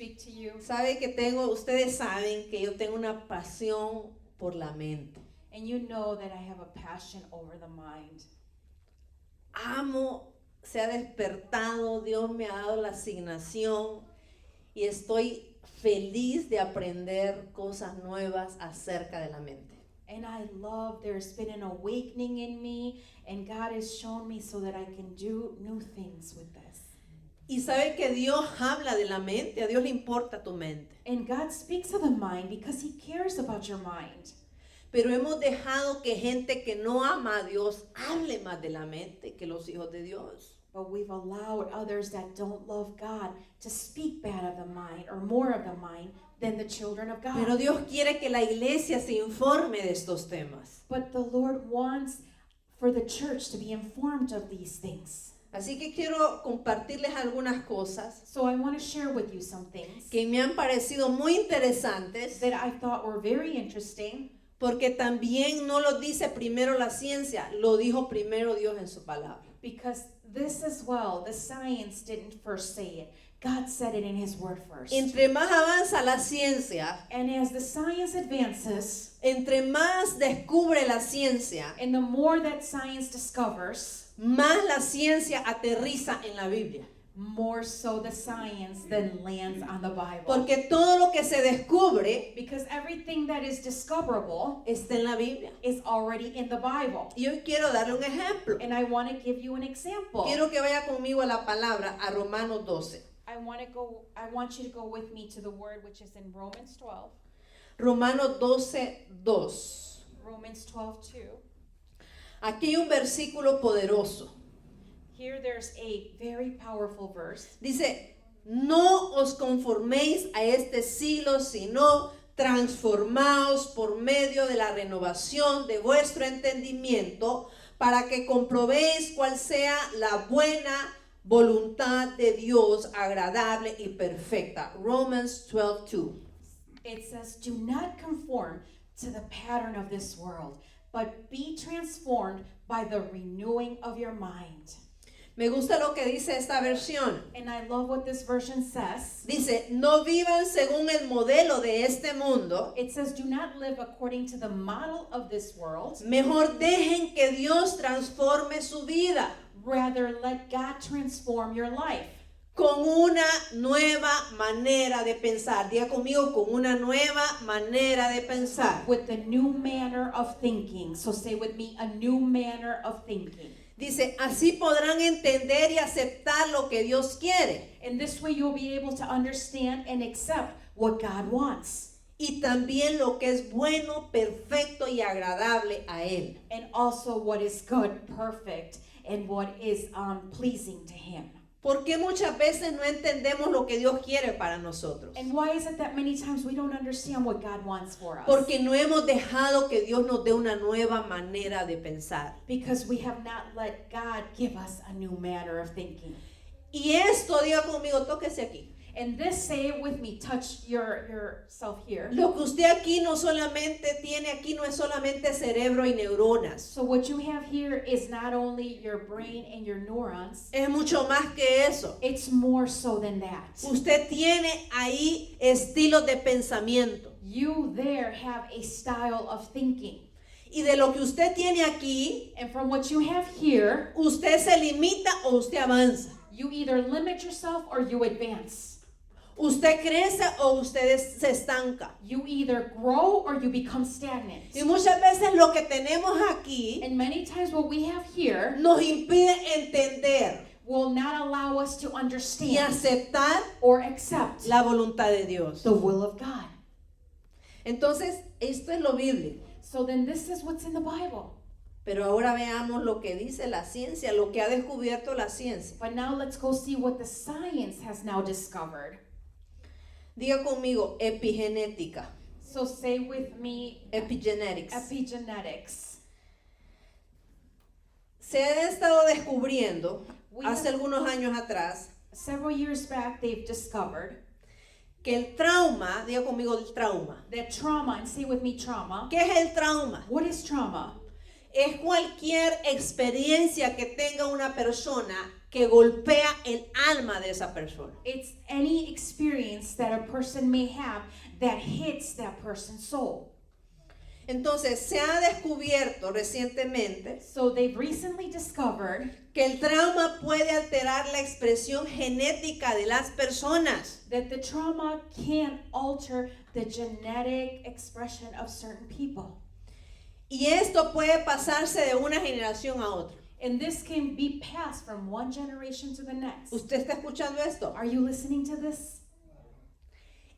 speak to you. Ustedes saben que yo tengo una pasión por la mente. And you know that I have a passion over the mind. Se ha despertado, Dios me ha dado la asignación y estoy feliz de aprender cosas nuevas acerca de la mente. And I love, there's been an awakening in me, and God has shown me so that I can do new things with this. Y sabe que Dios habla de la mente, a Dios le importa tu mente. And God speaks of the mind because He cares about your mind. Pero hemos dejado que gente que no ama a Dios hable más de la mente que los hijos de Dios. But we've allowed others that don't love God to speak bad of the mind or more of the mind than the children of God. Pero Dios quiere que la iglesia se informe de estos temas. But the Lord wants for the church to be informed of these things. Así que quiero compartirles algunas cosas So I want to share with you some things que me han parecido muy interesantes, that I thought were very interesting, porque también no lo dice primero la ciencia, lo dijo primero Dios en su palabra. because this as well, the science didn't first say it. God said it in His word first. Entre más avanza la ciencia, And as the science advances, entre más descubre la ciencia, and the more that science discovers, más la ciencia aterriza en la Biblia. more so the science then lands on the Bible. Porque todo lo que se descubre Because everything that is discoverable está en la Biblia. is already in the Bible. Y hoy quiero darle un ejemplo. And I want to give you an example. Quiero que vaya conmigo a la palabra, a Romanos 12. I want you to go with me to the word which is in Romans 12. Romanos 12:2. Romans 12:2. Aquí hay un versículo poderoso. Here there's a very powerful verse. Dice, no os conforméis a este siglo, sino transformaos por medio de la renovación de vuestro entendimiento, para que comprobéis cuál sea la buena voluntad de Dios, agradable y perfecta. Romans 12:2. It says, do not conform to the pattern of this world, but be transformed by the renewing of your mind. Me gusta lo que dice esta versión. And I love what this version says. Dice, no vivan según el modelo de este mundo. It says, do not live according to the model of this world. Mejor dejen que Dios transforme su vida Rather, let God transform your life con una nueva manera de pensar. Diga conmigo, con una nueva manera de pensar. with the new manner of thinking. So say with me, a new manner of thinking. Dice, así podrán entender y aceptar lo que Dios quiere. In this way, you'll be able to understand and accept what God wants. Y también lo que es bueno, perfecto y agradable a Él. And also what is good, perfect, and what is pleasing to Him. ¿Por qué muchas veces no entendemos lo que Dios quiere para nosotros? And why is it that many times we don't understand what God wants for us? Porque no hemos dejado que Dios nos dé una nueva manera de pensar. Because we have not let God give us a new manner of thinking. Y esto, diga conmigo, tóquese aquí. And this, say it with me, touch yourself here. Lo que usted aquí no solamente tiene, aquí no es solamente cerebro y neuronas. So what you have here is not only your brain and your neurons, Es mucho más que eso. it's more so than that. Usted tiene ahí estilos de pensamiento. You there have a style of thinking. Y de lo que usted tiene aquí, And from what you have here, usted se limita o usted avanza. you either limit yourself or you advance. Usted crece o usted se estanca. You either grow or you become stagnant. Y muchas veces lo que tenemos aquí And many times what we have here nos impide entender will not allow us to y understand aceptar or accept la voluntad de Dios. the will of God. Entonces, esto es lo bíblico. So then this is what's in the Bible. Pero ahora veamos lo que dice la ciencia, lo que ha descubierto la ciencia. But now let's go see what the science has now discovered. Diga conmigo, epigenética. So say with me, Epigenetics. epigenetics. Se ha estado descubriendo We hace have- algunos años atrás Several years back, they've discovered que el trauma, diga conmigo el trauma. that trauma, and say with me trauma. ¿Qué es el trauma? What is trauma? Es cualquier experiencia que tenga una persona que golpea el alma de esa persona. It's any experience that a person may have that hits that person's soul. Entonces, se ha descubierto recientemente So they've recently discovered que el trauma puede alterar la expresión genética de las personas. that the trauma can alter the genetic expression of certain people. Y esto puede pasarse de una generación a otra. And this can be passed from one generation to the next. ¿Usted está escuchando esto? Are you listening to this?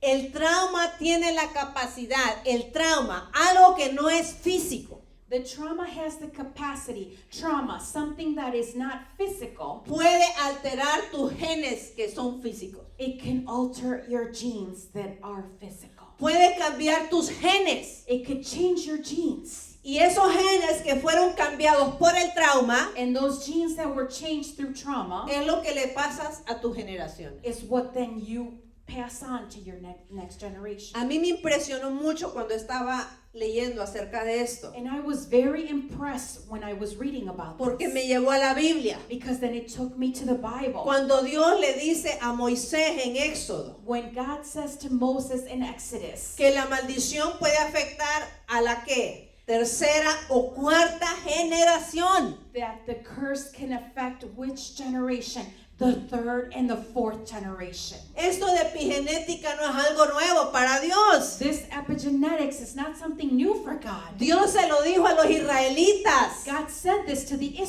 El trauma tiene la capacidad, el trauma, algo que no es físico, The trauma has the capacity, something that is not physical, puede alterar tus genes que son físicos. it can alter your genes that are physical. Puede cambiar tus genes. It could change your genes. Y esos genes que fueron cambiados por el trauma And those genes that were changed through trauma es lo que le pasas a tus generaciones. is what then you pass on to your next generation. A mí me impresionó mucho cuando estaba leyendo acerca de esto, And I was very impressed when I was reading about porque this, me llevó a la Biblia. because then it took me to the Bible. Cuando Dios le dice a Moisés en Éxodo When God says to Moses in Exodus que la maldición puede afectar a la que tercera o cuarta generación. that the curse can affect which generation? The third and the fourth generation. Esto de epigenética no es algo nuevo para Dios. This epigenetics is not something new for God. Dios se lo dijo a los israelitas God said this to the cuando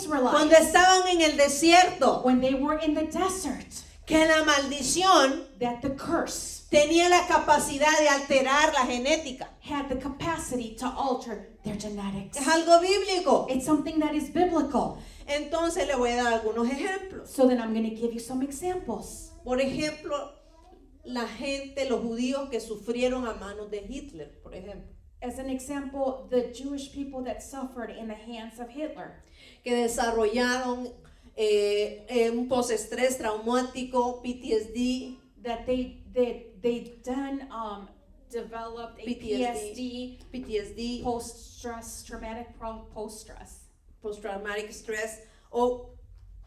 Israelites estaban en el desierto, when they were in the desert, que la maldición that the curse tenía la capacidad de alterar la genética. had the capacity to alter their genetics. Es algo bíblico. It's something that is biblical. Entonces le voy a dar algunos ejemplos. So then I'm going to give you some examples. Por ejemplo, la gente, los judíos que sufrieron a manos de Hitler, por ejemplo, As an example, the Jewish people that suffered in the hands of Hitler, que desarrollaron un postestrés traumático, PTSD, that they then developed a PTSD, post-stress, traumatic post-stress, post-traumatic stress, o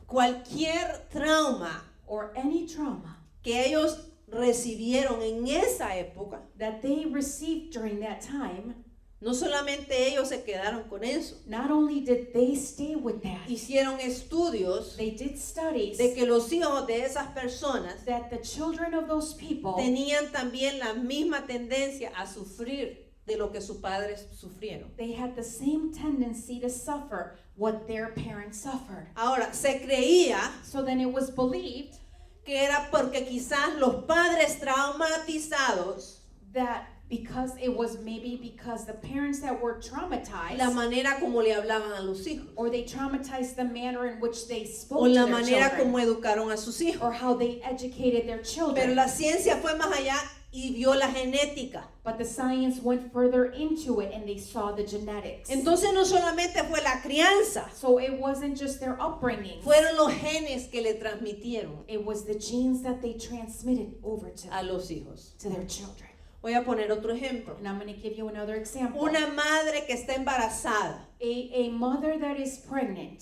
cualquier trauma or any trauma que ellos recibieron en esa época. that they received during that time. No solamente ellos se quedaron con eso, Not only did they stay with that, hicieron estudios they did studies de que los hijos de esas personas that the children of those people tenían también la misma tendencia a sufrir de lo que sus padres sufrieron. they had the same tendency to suffer what their parents suffered. Ahora, se creía So then it was believed que era porque quizás los padres traumatizados, that because the parents that were traumatized, la manera como le hablaban a los hijos, or they traumatized the manner in which they spoke o to la their manera children, como educaron a sus hijos. or how they educated their Pero children. la ciencia fue más allá y vio la genética. But the science went further into it and they saw the genetics. Entonces no solamente fue la crianza, So it wasn't just their upbringing. fueron los genes que le transmitieron It was the genes that they transmitted over a los hijos. to their children. Voy a poner otro ejemplo. And I'm going to give you another example. Una madre que está embarazada. A mother that is pregnant.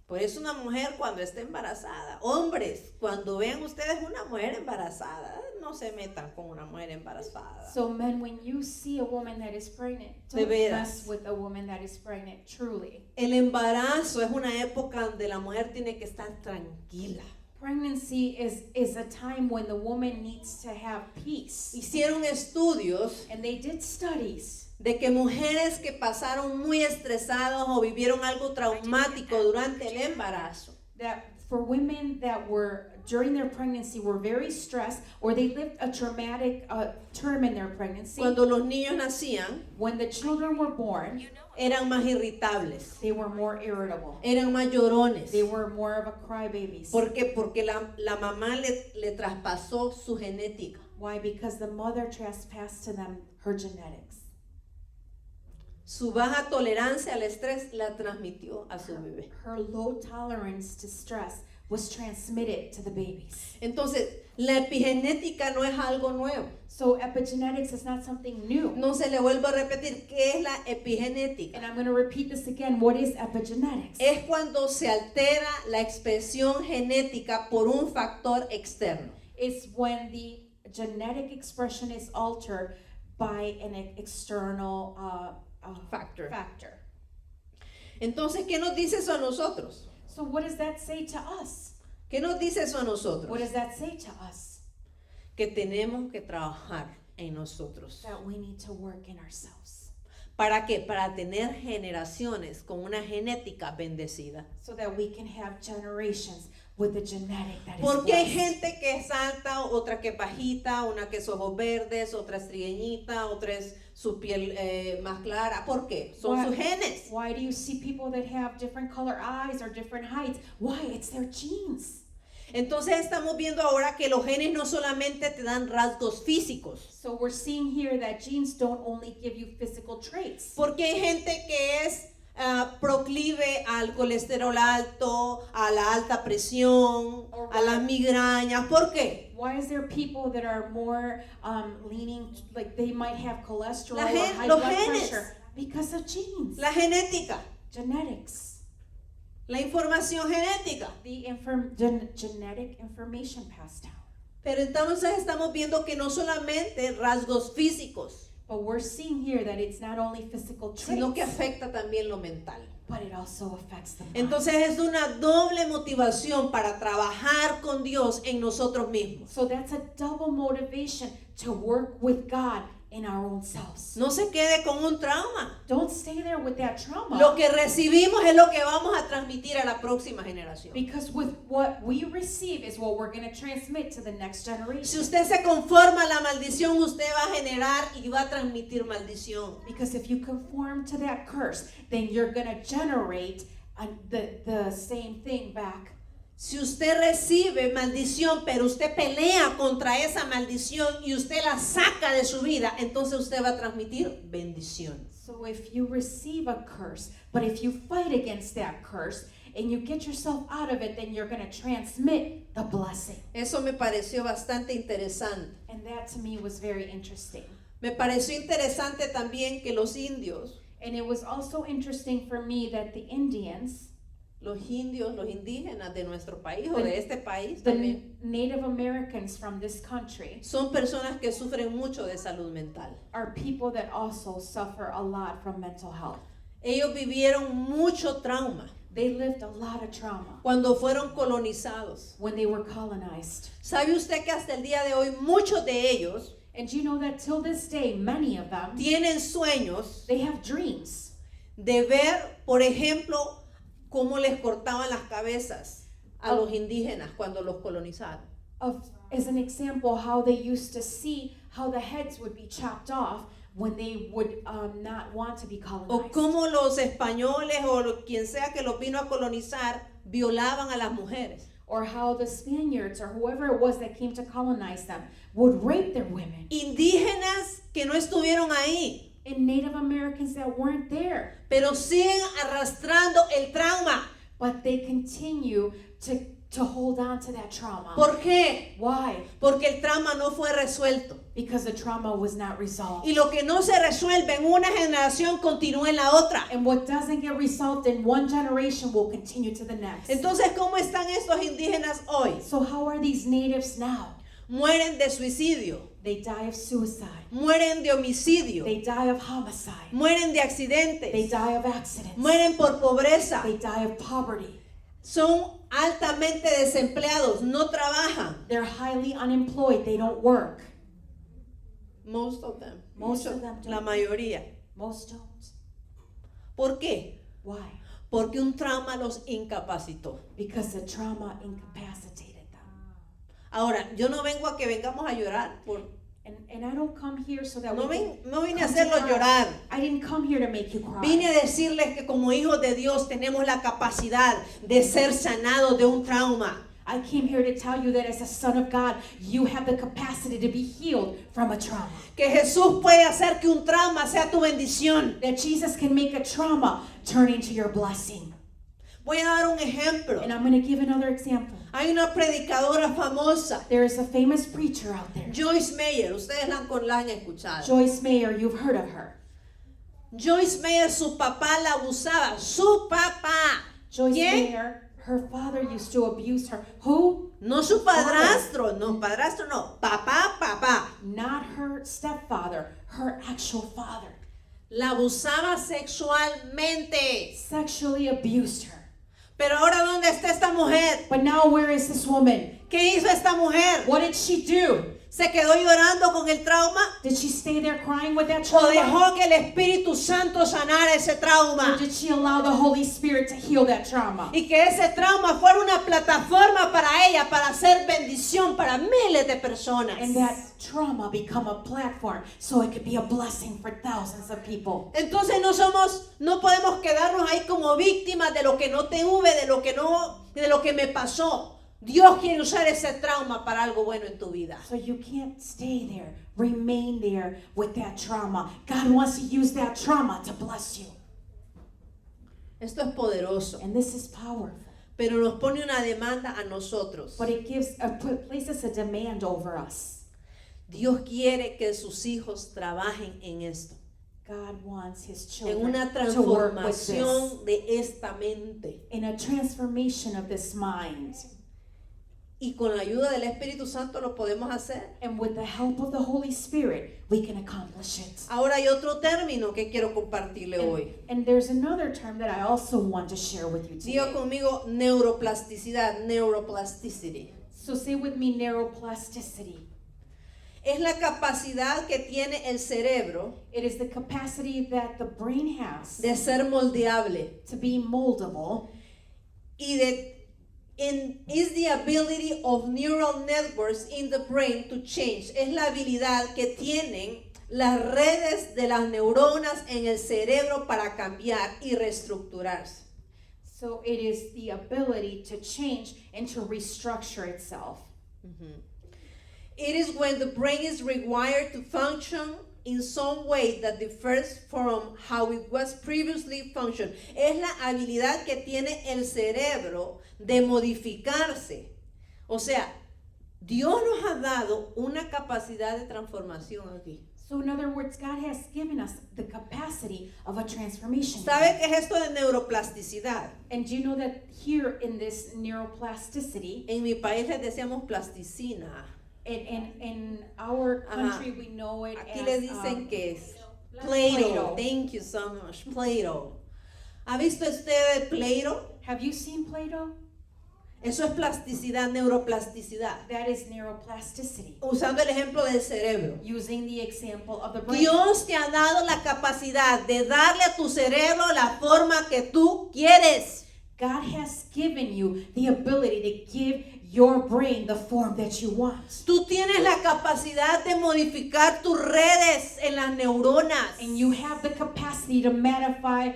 Por eso una mujer cuando está embarazada, hombres, cuando vean ustedes una mujer embarazada, no se metan con una mujer embarazada. So men, when you see a woman that is pregnant, De don't veras. mess with a woman that is pregnant, truly. El embarazo es una época donde la mujer tiene que estar tranquila. Pregnancy is a time when the woman needs to have peace. Hicieron estudios And they did studies de que mujeres que pasaron muy estresadas o vivieron algo traumático durante el embarazo, that for women that were during their pregnancy were very stressed, or they lived a traumatic term in their pregnancy. cuando los niños nacían, When the children were born, eran más irritables, they were more irritable. eran más llorones. They were more of a crybabies. ¿Por qué? Porque la mamá le traspasó su genética. Why? Because the mother trespassed to them her genetics. Su baja tolerancia al estrés la transmitió a su bebé. Her low tolerance to stress was transmitted to the babies. Entonces, La epigenética no es algo nuevo. So epigenetics is not something new. No se le vuelvo a repetir, ¿qué es la epigenética? And I'm going to repeat this again. What is epigenetics? Es cuando se altera la expresión genética por un factor externo. It's when the genetic expression is altered by an external Factor. factor. Entonces, ¿qué nos dice eso a nosotros? So what does that say to us? ¿Qué nos dice eso a nosotros? What does that say to us? Que tenemos que trabajar en nosotros. That we need to work in ourselves. ¿Para qué? Para tener generaciones con una genética bendecida. So that we can have generations with a genetic that is Porque hay blessed. gente que es alta, otra que es bajita, una que es ojos verdes, otra es trigueñita, otra es su piel más clara. ¿Por qué? Son sus genes. Why do you see people that have different color eyes or different heights? Why? It's their genes. Entonces estamos viendo ahora que los genes no solamente te dan rasgos físicos. So we're seeing here that genes don't only give you physical traits. Porque hay gente que es proclive al colesterol alto, a la alta presión, a las migrañas. ¿Por qué? Why is there people that are more leaning, like they might have cholesterol or high los blood genes. pressure? Because of genes. La genética, Genetics. la información genética. The genetic information passed down. Pero entonces estamos viendo que no solamente rasgos físicos, But we're seeing here that it's not only physical sino que traits, afecta también lo mental. but it also affects the mind. Entonces es una doble motivación para trabajar con Dios en nosotros mismos. So that's a double motivation to work with God in our own selves. No se quede con un trauma. Don't stay there with that trauma. Lo que recibimos es lo que vamos a transmitir a la próxima generación. Because with what we receive is what we're going to transmit to the next Si generation. usted se conforma a la maldición, usted va a generar y va a transmitir maldición. Because if you conform to that curse, then you're going to generate the same thing back. Si usted recibe maldición, pero usted pelea contra esa maldición y usted la saca de su vida, entonces usted va a transmitir bendición. So if you receive a curse, but if you fight against that curse and you get yourself out of it, then you're going to transmit the blessing. Eso me pareció bastante interesante. And that to me was very interesting. Me pareció interesante también que los indios, And it was also interesting for me that the Indians, los indígenas de nuestro país o de este país the también, Native Americans from this country, son personas que sufren mucho de salud mental. are people that also suffer a lot from mental health. Ellos vivieron mucho trauma They lived a lot of trauma cuando fueron colonizados. when they were colonized. ¿Sabe usted que hasta el día de hoy muchos de ellos And you know that till this day, many of them, tienen sueños they have dreams de ver, por ejemplo, cómo les cortaban las cabezas a los indígenas cuando los colonizaron? of, as an example, how they used to see how the heads would be chopped off when they would not want to be O colonized. cómo los españoles o quien sea que los vino a colonizar violaban a las mujeres. Or how the Spaniards or whoever it was that came to colonize them would rape their women. Indígenas que no estuvieron ahí, And Native Americans that weren't there. pero siguen arrastrando el trauma. But they continue to hold on to that trauma. ¿Por qué? Why? Porque el trauma no fue resuelto. Because the trauma was not resolved. Y lo que no se resuelve en una generación continúa en la otra. And what doesn't get resolved in one generation will continue to the next. Entonces, ¿cómo están estos indígenas hoy? So how are these natives now? Mueren de suicidio, They die of suicide. mueren de homicidio, They die of homicide. mueren de They accidentes, die of accidents. mueren por pobreza, They die of poverty. son altamente desempleados, no trabajan. They're highly unemployed. They don't work. Most of them. Most of them La don't. mayoría. Most don't. ¿Por qué? Why? Porque un trauma los incapacitó. Because the trauma incapacitated them. Ahora, yo no vengo a que vengamos a llorar. And I don't come here so that No we can no vine a come to hacerlos cry. llorar. I didn't come here to make you cry. Vine a decirles que como hijos de Dios tenemos la capacidad de ser sanados de un trauma. I came here to tell you that as a son of God, you have the capacity to be healed from a trauma. Que Jesús puede hacer que un trauma sea tu bendición. That Jesus can make a trauma turn into your blessing. Voy a dar un ejemplo. And I'm going to give another example. Hay una predicadora famosa, There is a famous preacher out there, Joyce Meyer. Ustedes la han escuchado. Joyce Meyer. You've heard of her. Joyce Meyer, su papá la abusaba. Su papá. Joyce ¿Quién? Meyer, her father used to abuse her. Who? No su padrastro. No, padrastro no. Papá. Not her stepfather, her actual father. La abusaba sexualmente. Sexually abused her. Pero ahora, ¿dónde está esta mujer? But now where is this woman? ¿Qué hizo esta mujer? What did she do? ¿Se quedó llorando con el trauma? Did she stay there crying with that ¿O trauma? dejó que el Espíritu Santo sanara ese Or trauma? did she allow the Holy Spirit to heal that trauma? Y que ese trauma fuera una plataforma para ella, para hacer bendición para miles de personas. And that trauma become a platform so it could be a blessing for thousands of people. Entonces no podemos quedarnos ahí como víctimas de lo que no tuve, de lo que me pasó. Dios quiere usar ese trauma para algo bueno en tu vida. So you can't stay there, remain there with that trauma. God wants to use that trauma to bless you. Esto es poderoso, And this is powerful. pero nos pone una demanda a nosotros. But it places a demand over us. Dios quiere que sus hijos trabajen en esto, God wants his en children una to work with this. transformación de esta mente. In a transformation of this mind. Y con la ayuda del Espíritu Santo lo podemos hacer. And with the help of the Holy Spirit, we can accomplish it. Ahora hay otro término que quiero compartirle hoy. And there's another term that I also want to share with you Diga today. conmigo neuroplasticidad, neuroplasticity. So say with me neuroplasticity. Es la capacidad que tiene el cerebro It is the capacity that the brain has de ser moldeable to be moldable, is the ability of neural networks in the brain to change. Es la habilidad que tienen las redes de las neuronas en el cerebro para cambiar y reestructurarse. so it is the ability to change and to restructure itself. It is when the brain is required to function in some way that differs from how it was previously functioned. Es la habilidad que tiene el cerebro de modificarse. O sea, Dios nos ha dado una capacidad de transformación aquí. So in other words, God has given us the capacity of a transformation. ¿Sabe qué es esto de neuroplasticidad? And do you know that here in this neuroplasticity, En mi país les decíamos plasticina. in our country we know it Aquí as le dicen que es Play-Doh. Play-Doh. Thank you so much. Play-Doh. ¿Ha visto usted el Play-Doh? Have you seen Play-Doh? Eso es plasticidad, neuroplasticidad. That is neuroplasticity. Usando el ejemplo del cerebro. Using the example of the brain. Dios te ha dado la capacidad de darle a tu cerebro la forma que tú quieres. God has given you the ability to give your brain the form that you want. Tú tienes la capacidad de modificar tus redes en las neuronas. And you have the capacity to modify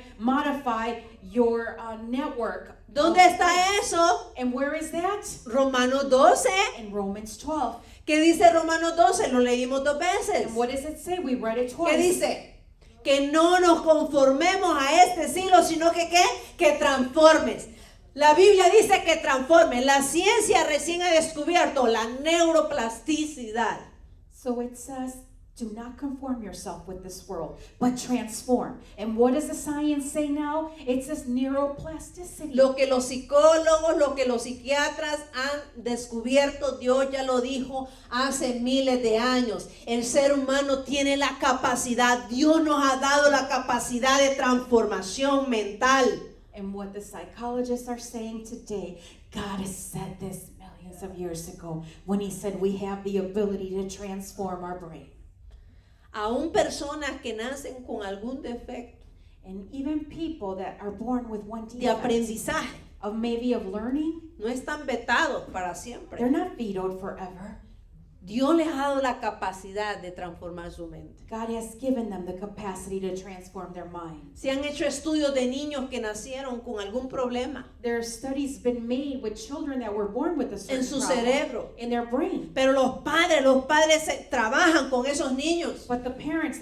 your network. ¿Dónde está eso? And where is that? Romanos 12. In Romans 12. ¿Qué dice Romanos 12? Lo leímos 2 veces. And what does it say? We read it ¿Qué twice. dice? Que no nos conformemos a este siglo, sino que ¿qué? Que transformes. La Biblia dice que transformes. La ciencia recién ha descubierto la neuroplasticidad. So it says, do not conform yourself with this world, but transform. And what does the science say now? It says neuroplasticity. Lo que los psicólogos, lo que los psiquiatras han descubierto, Dios ya lo dijo hace miles de años. El ser humano tiene la capacidad, Dios nos ha dado la capacidad de transformación mental. And what the psychologists are saying today, God has said this millions of years ago when he said we have the ability to transform our brain. Aún personas que nacen con algún defecto And even people that are born with one de defect aprendizaje of maybe of learning, no están vetados para they're siempre. not vetoed forever. Dios les ha dado la capacidad de transformar su mente. God has given them the capacity to transform their mind. Se han hecho estudios de niños que nacieron con algún problema There are studies been made with children that were born with a certain en su problem cerebro. in their brain. Pero los padres trabajan con esos niños. But the parents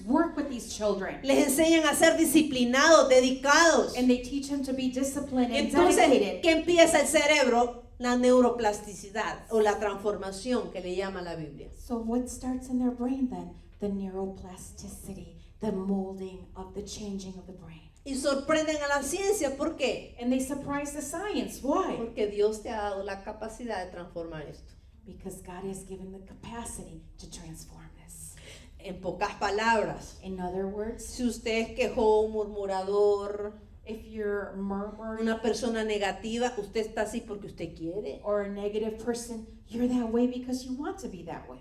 work with these children. Les enseñan a ser disciplinados, dedicados. And they teach them to be disciplined and Entonces, dedicated. ¿qué empieza el cerebro? La neuroplasticidad o la transformación que le llama la Biblia. So what starts in their brain then? The neuroplasticity, the molding of the changing of the brain. Y sorprenden a la ciencia, ¿por qué? And they surprise the science. Why? Porque Dios te ha dado la capacidad de transformar esto. Because God has given the capacity to transform this. En pocas palabras, In other words, si usted es quejón, murmurador, if you're murmuring una persona negativa, usted está así porque usted quiere. or a negative person, you're that way because you want to be that way.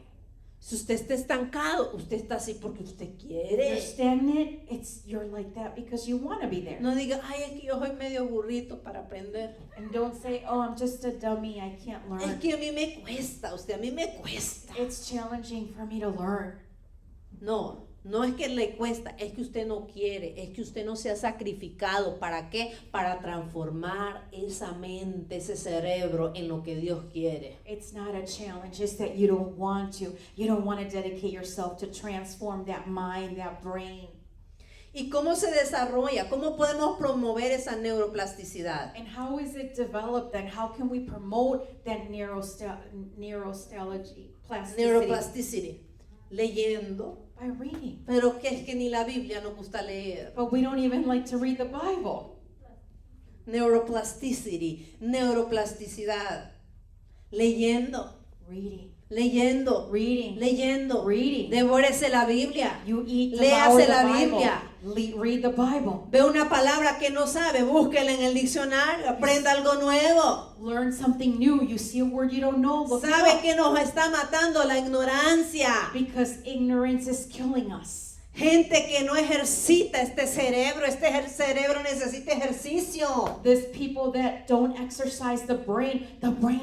Si usted está estancado, usted está así porque usted If you're quiere. stagnant, you're like that because you want to be there. No diga, ay, es que yo soy medio burrito para aprender. And don't say, oh, I'm just a dummy, I can't Es learn. que a mí me cuesta, a mí me cuesta. It's challenging for me to learn. No, no es que le cuesta, es que usted no quiere, es que usted no se ha sacrificado. ¿Para qué? Para transformar esa mente, ese cerebro en lo que Dios quiere. It's not a challenge, it's that you don't want to. You don't want to dedicate yourself to transform that mind, that brain. ¿Y cómo se desarrolla? ¿Cómo podemos promover esa neuroplasticidad? And how is it developed then? How can we promote that plasticity? Neuroplasticity. Leyendo. By reading. Pero que es que ni la Biblia nos gusta leer. But we don't even like to read the Bible. Neuroplasticity, neuroplasticidad. Leyendo, Reading. leyendo, Reading. leyendo. Reading. Devórese la Biblia. You eat, Léase devour the la Bible. Biblia. Read the Bible. Ve una palabra que no sabe, búsquela en el diccionario, aprenda algo nuevo. Learn something new. You see a word you don't know, look it Sabe up. que nos está matando la ignorancia. Because ignorance is killing us. Gente que no ejercita este cerebro necesita ejercicio. There's people that don't exercise the brain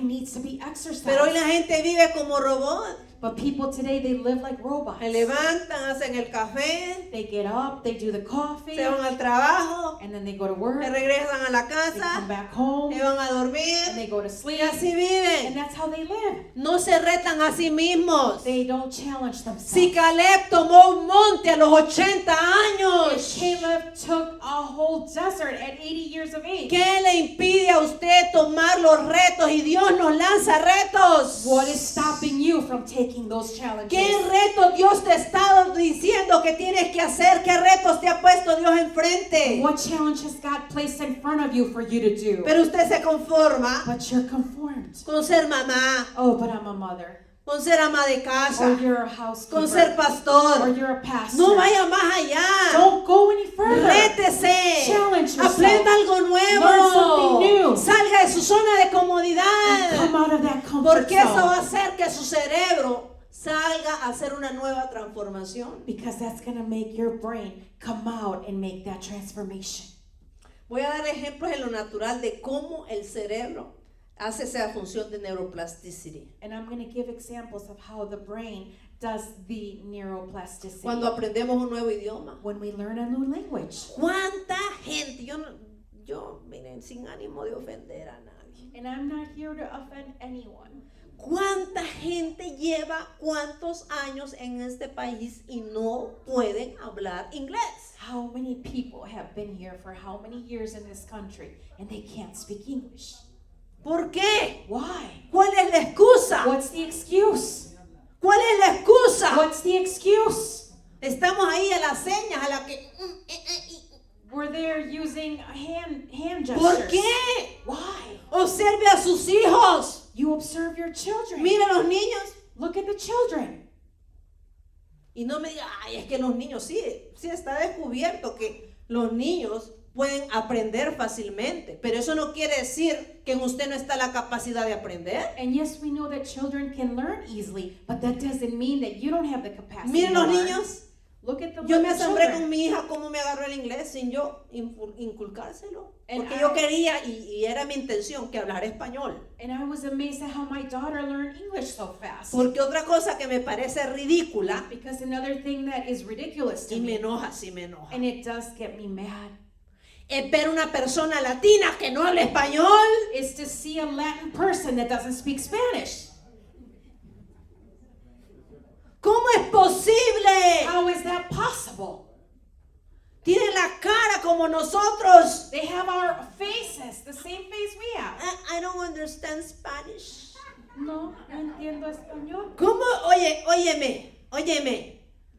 needs to be exercised. Pero hoy la gente vive como robot. But people today, they live like robots. Se levantan, hacen el café, They get up, they do the coffee, se van al trabajo, and then they go to work, se regresan a la they come casa, back home, se van a and dormir they go to y sleep, así and viven. that's how they live. No se retan a sí mismos. They don't challenge themselves. Si Caleb tomó un monte a los 80 años, If Caleb took a whole desert at 80 years of age, ¿qué le impide a usted tomar los retos? Y Dios nos lanza retos. what is stopping you from taking those challenges? ¿Qué retos Dios te ha estado diciendo que tienes que hacer? ¿Qué retos te ha puesto Dios enfrente? What challenge has God placed in front of you for you to do? Pero usted se conforma But you're conformed. con ser mamá, Oh, but I'm a mother. con ser ama de Or casa, you're a con ser housekeeper. Or pastor. you're a pastor. No vaya más allá. Don't go any further. Rétese. Challenge yourself. Aprenda algo nuevo. Learn something new. Salga de su zona de And come comodidad. out of that comfort Porque eso va a zone. hacer que su cerebro salga a hacer una nueva transformación. Because that's going to make your brain come out and make that transformation. Voy a dar ejemplos en lo natural de cómo el cerebro hace esa función de neuroplasticity. And I'm going to give examples of how the brain does the neuroplasticity. Cuando aprendemos un nuevo idioma. When we learn a new language. ¿Cuánta gente? Miren, sin ánimo de ofender a nadie. And I'm not here to offend anyone. ¿Cuánta gente lleva cuántos años en este país y no pueden hablar inglés? How many people have been here for how many years in this country and they can't speak English? ¿Por qué? Why? ¿Cuál es la excusa? What's the excuse? ¿Cuál es la excusa? What's the excuse? Estamos ahí a las señas, a la que... We're there using hand gestures. ¿Por qué? Why? Observe a sus hijos. You observe your children. Mira a los niños. Look at the children. Y no me diga, ay, es que los niños, sí está descubierto que los niños pueden aprender fácilmente, pero eso no quiere decir que en usted no está la capacidad de aprender. And yes, we know that children can learn easily, but that doesn't mean that you don't have the capacity Miren to los learn. niños, Look at the Yo me little asombré children. con mi hija cómo me agarró el inglés sin yo inculcárselo. And Porque yo I- quería, y era mi intención, que hablara español. And I was amazed at how my daughter learned English so fast. Porque otra cosa que me parece ridícula, Because another thing that is ridiculous to y me me, enoja, sí me enoja, and it does get me mad, es ver una persona latina que no habla español. is to see a Latin person that doesn't speak Spanish. ¿Cómo es posible? How is that possible? Tienen la cara como nosotros. They have our faces, the same face we have. I don't understand Spanish. No, no entiendo español. ¿Cómo? Oye, óyeme.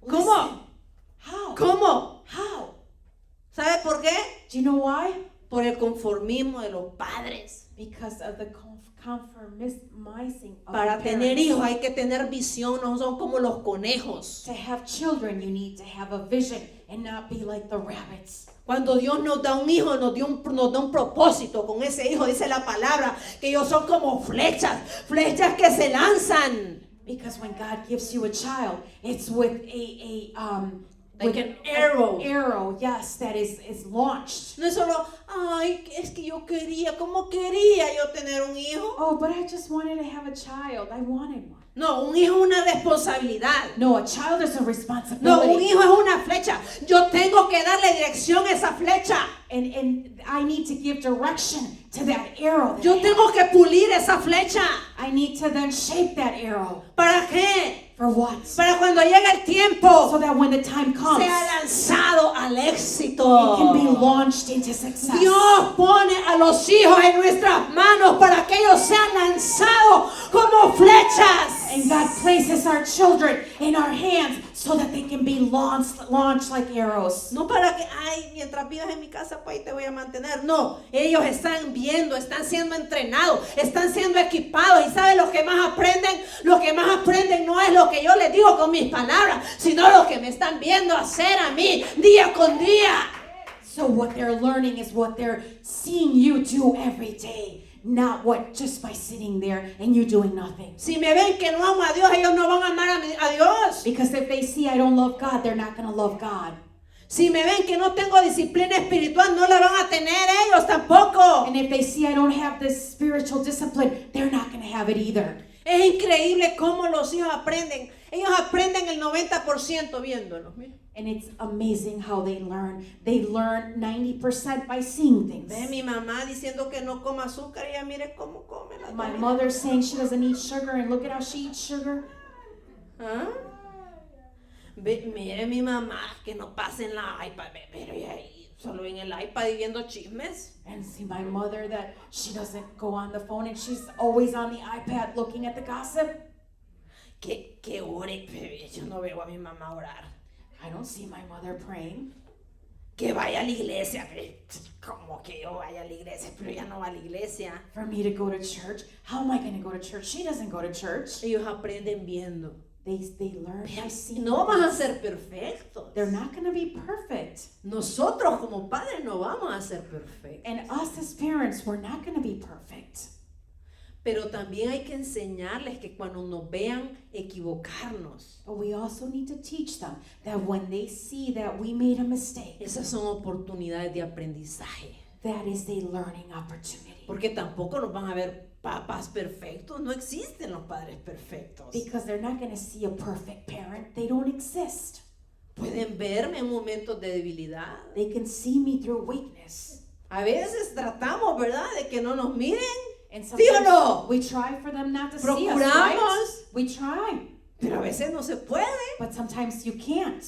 ¿Cómo? Listen. How? ¿Cómo? How? ¿Sabe por qué? Do you know why? Por el conformismo de los padres. Because of the conformizing of Para the tener parents. hijos hay que tener visión, no son como los conejos. To have children, you need to have a vision and not be like the rabbits. Cuando Dios nos da un hijo, nos da un propósito con ese hijo. Dice la palabra que ellos son como flechas que se lanzan. Because when God gives you a child, it's with Like an arrow. Arrow, yes, that is launched. No es solo, ay, es que yo quería, ¿cómo quería yo tener un hijo? Oh, but I just wanted to have a child. I wanted one. No, un hijo es una responsabilidad. No, a child is a No, responsibility. un hijo es una flecha. Yo tengo que darle dirección a esa flecha. And I need to give direction to that arrow. that Yo I have. tengo que pulir esa flecha. I need to then shape that arrow. ¿Para qué? For what? Para cuando llegue el tiempo, So that when the time comes, sea lanzado al it éxito. can be launched into success. Dios pone a los hijos en nuestras manos para que ellos sean lanzados como flechas. And God places our children in our hands so that they can be launched like arrows. No para que, ay, mientras vivas en mi casa, pues ahí te voy a mantener. No, ellos están viendo, están siendo entrenados, están siendo equipados. ¿Y saben lo que más aprenden? Lo que más aprenden no es lo que yo les digo con mis palabras, sino lo que me están viendo hacer a mí día con día. So what they're learning is what they're seeing you do every day. Not what just by sitting there and you doing nothing. Si me ven que no amo a Dios, ellos no van a amar a Dios. Because if they see I don't love God, they're not going to love God. Si me ven que no tengo disciplina espiritual, no la van a tener ellos tampoco. And if they see I don't have this spiritual discipline, they're not going to have it either. Es increíble cómo los hijos aprenden. Ellos aprenden el 90% viéndonos. Mira. And it's amazing how they learn. They learn 90% by seeing things. Ve mi mamá diciendo que no coma azúcar y ella mire cómo come la My comida. mother saying she doesn't eat sugar, and look at how she eats sugar. ¿Ah? Mire mi mamá que no pasa en la iPad, pero ella ahí solo en el iPad y viendo chismes. And see my mother that she doesn't go on the phone and she's always on the iPad looking at the gossip. Que ore, pero yo no veo a mi mamá orar. I don't see my mother praying. Que vaya a la iglesia, pero como que yo vaya a la iglesia, pero ella no va a la iglesia. For me to go to church, how am I going to go to church? She doesn't go to church. Ellos aprenden viendo. They learn by seeing. No vamos a ser perfectos. They're not going to be perfect. Nosotros como padres no vamos a ser perfectos. And us as parents, we're not going to be perfect. Pero también hay que enseñarles que cuando nos vean equivocarnos, But we also need to teach them that when they see that we made a mistake, esas son oportunidades de aprendizaje. that is a learning opportunity. Porque tampoco nos van a ver papás perfectos. No existen los padres perfectos. Because they're not going to see a perfect parent. They don't exist. Pueden verme en momentos de debilidad. They can see me through weakness. A veces tratamos, ¿verdad?, de que no nos miren. And ¿Sí o no? we try for them not to see us, Procuramos. right? We try. Pero a veces no se puede. But sometimes you can't.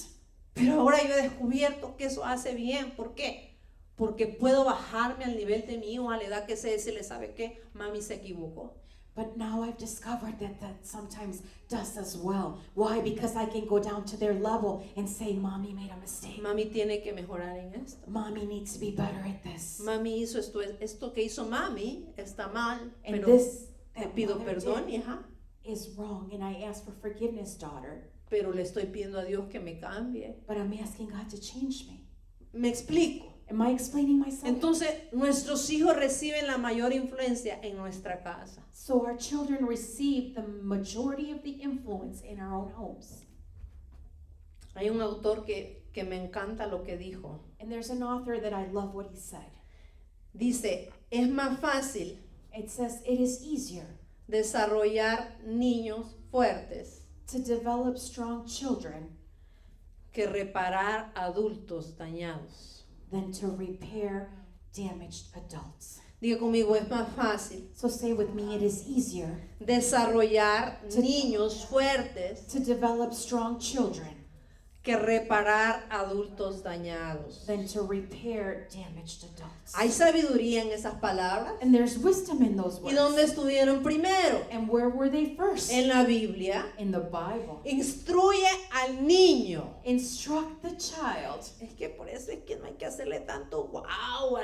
Pero ahora yo he descubierto que eso hace bien. ¿Por qué? Porque puedo bajarme al nivel de mi hijo a la edad que se le sabe que mami se equivocó. But now I've discovered that sometimes does as well. Why? Because I can go down to their level and say, Mommy made a mistake. Mami tiene que mejorar en esto. Mommy needs to be better at this. Mami hizo esto que hizo mami está mal, And pero this te that pido mother perdón, did hija, is wrong. And I ask for forgiveness, daughter. pero le estoy pidiendo a Dios que me cambie. But I'm asking God to change me. Me explico. Am I explaining myself? Entonces, nuestros hijos reciben la mayor influencia en nuestra casa. So our children receive the majority of the influence in our own homes. Hay un autor que me encanta lo que dijo. And there's an author that I love what he said. Dice, es más fácil It says it is easier desarrollar niños fuertes to develop strong children que reparar adultos dañados. than to repair damaged adults. Diga conmigo, es más fácil So say with me, it is easier desarrollar niños fuertes to develop strong children que reparar adultos dañados. than to repair damaged adults. Hay sabiduría en esas palabras. And there's wisdom in those ¿Y dónde words. estuvieron primero? And where were they first? En la Biblia. In the Bible. Instruye al niño. Instruct the child. Es que por eso es que no hay que hacerle tanto wow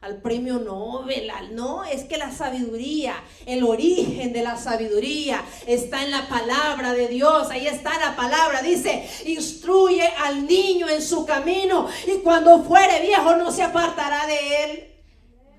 al premio Nobel. No, es que la sabiduría, el origen de la sabiduría está en la palabra de Dios. Ahí está la palabra. Dice, instruye al niño en su camino y cuando fuere viejo no se apartará de él.